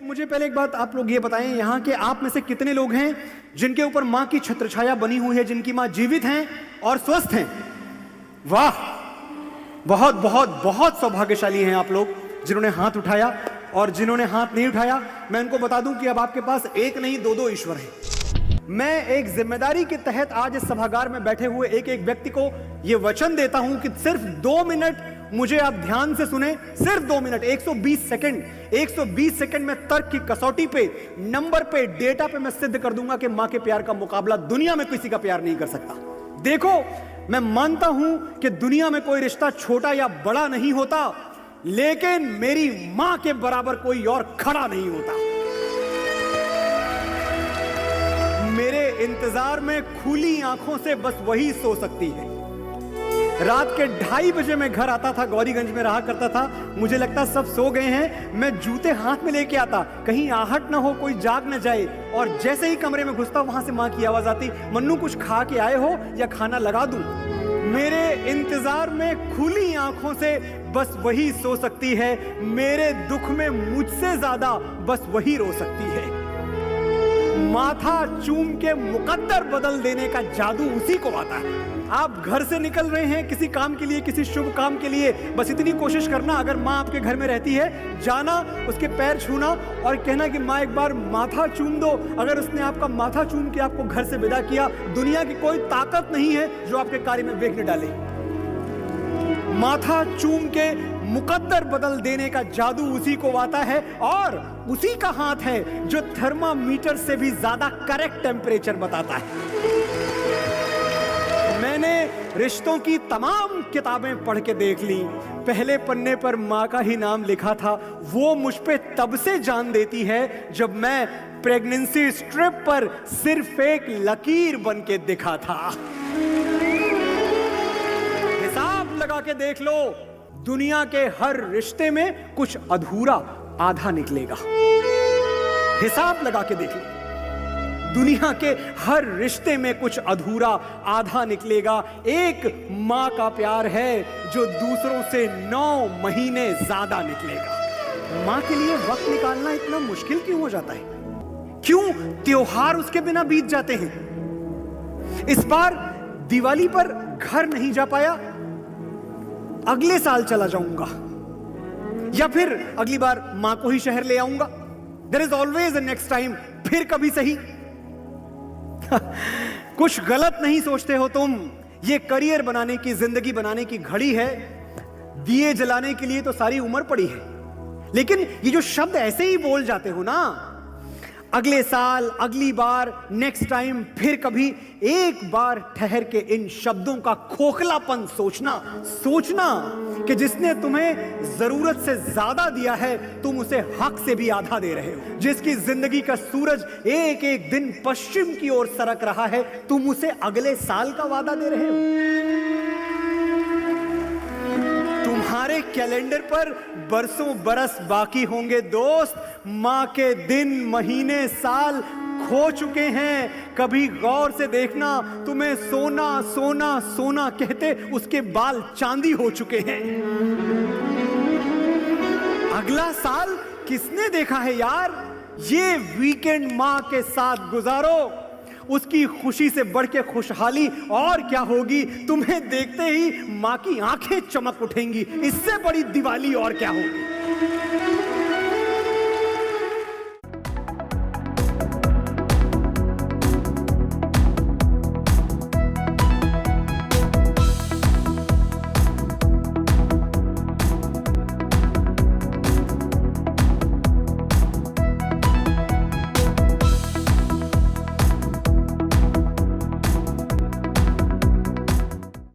मुझे पहले एक बात आप लोग ये बताएं, यहाँ के आप में से कितने लोग हैं जिनके ऊपर माँ की छत्रछाया बनी हुई है, जिनकी माँ जीवित हैं और स्वस्थ हैं? वाह, बहुत बहुत बहुत सौभाग्यशाली हैं आप लोग जिन्होंने हाथ उठाया। और जिन्होंने हाथ नहीं उठाया, मैं उनको बता दूं कि अब आपके पास एक नहीं दो ईश्वर हैं। मैं एक जिम्मेदारी के तहत आज इस सभागार में बैठे हुए एक एक व्यक्ति को यह वचन देता हूं कि सिर्फ 2 मिनट मुझे आप ध्यान से सुने, सिर्फ 2 मिनट, 120 सेकंड, 120 सेकंड में तर्क की कसौटी पे, नंबर पे, डेटा पे मैं सिद्ध कर दूंगा कि मां के प्यार का मुकाबला दुनिया में किसी का प्यार नहीं कर सकता। देखो, मैं मानता हूं कि दुनिया में कोई रिश्ता छोटा या बड़ा नहीं होता, लेकिन मेरी मां के बराबर कोई और खड़ा नहीं होता। मेरे इंतजार में खुली आंखों से बस वही सो सकती है। रात के 2:30 बजे मैं घर आता था, गौरीगंज में रहा करता था, मुझे लगता सब सो गए हैं, मैं जूते हाथ में लेके आता, कहीं आहट ना हो, कोई जाग ना जाए, और जैसे ही कमरे में घुसता वहां से मां की आवाज आती, मन्नू कुछ खा के आए हो या खाना लगा दूं? मेरे इंतजार में खुली आंखों से बस वही सो सकती है, मेरे दुख में मुझसे ज्यादा बस वही रो सकती है। माथा चूम के मुकद्दर बदल देने का जादू उसी को आता है। आप घर से निकल रहे हैं किसी काम के लिए, किसी शुभ काम के लिए, बस इतनी कोशिश करना, अगर माँ आपके घर में रहती है, जाना, उसके पैर छूना और कहना कि माँ एक बार माथा चूम दो। अगर उसने आपका माथा चूम के आपको घर से विदा किया, दुनिया की कोई ताकत नहीं है जो आपके कार्य में विघ्न डाले। माथा चूम के मुकद्दर बदल देने का जादू उसी को आता है, और उसी का हाथ है जो थर्मामीटर से भी ज्यादा करेक्ट टेम्परेचर बताता है। मैंने रिश्तों की तमाम किताबें पढ़ के देख ली, पहले पन्ने पर मां का ही नाम लिखा था। वो मुझ पे तब से जान देती है जब मैं प्रेगनेंसी स्ट्रिप पर सिर्फ एक लकीर बन के दिखा था। हिसाब लगा के देख लो, दुनिया के हर रिश्ते में कुछ अधूरा आधा निकलेगा। हिसाब लगा के देख लो, दुनिया के हर रिश्ते में कुछ अधूरा आधा निकलेगा। एक मां का प्यार है जो दूसरों से 9 महीने ज्यादा निकलेगा। मां के लिए वक्त निकालना इतना मुश्किल क्यों हो जाता है? क्यों त्योहार उसके बिना बीत जाते हैं? इस बार दिवाली पर घर नहीं जा पाया, अगले साल चला जाऊंगा, या फिर अगली बार मां को ही शहर ले आऊंगा। There is always a next time, फिर कभी सही। कुछ गलत नहीं सोचते हो तुम, ये करियर बनाने की, जिंदगी बनाने की घड़ी है। दिए जलाने के लिए तो सारी उम्र पड़ी है, लेकिन ये जो शब्द ऐसे ही बोल जाते हो ना, अगले साल, अगली बार, नेक्स्ट टाइम, फिर कभी, एक बार ठहर के इन शब्दों का खोखलापन सोचना कि जिसने तुम्हें जरूरत से ज्यादा दिया है, तुम उसे हक से भी आधा दे रहे हो। जिसकी जिंदगी का सूरज एक एक दिन पश्चिम की ओर सरक रहा है, तुम उसे अगले साल का वादा दे रहे हो। तुम्हारे कैलेंडर पर बरसों बरस बाकी होंगे दोस्त, मां के दिन, महीने, साल खो चुके हैं। कभी गौर से देखना, तुम्हें सोना सोना सोना कहते उसके बाल चांदी हो चुके हैं। अगला साल किसने देखा है यार? ये वीकेंड मां के साथ गुजारो, उसकी खुशी से बढ़ के खुशहाली और क्या होगी? तुम्हें देखते ही मां की आंखें चमक उठेंगी, इससे बड़ी दिवाली और क्या होगी?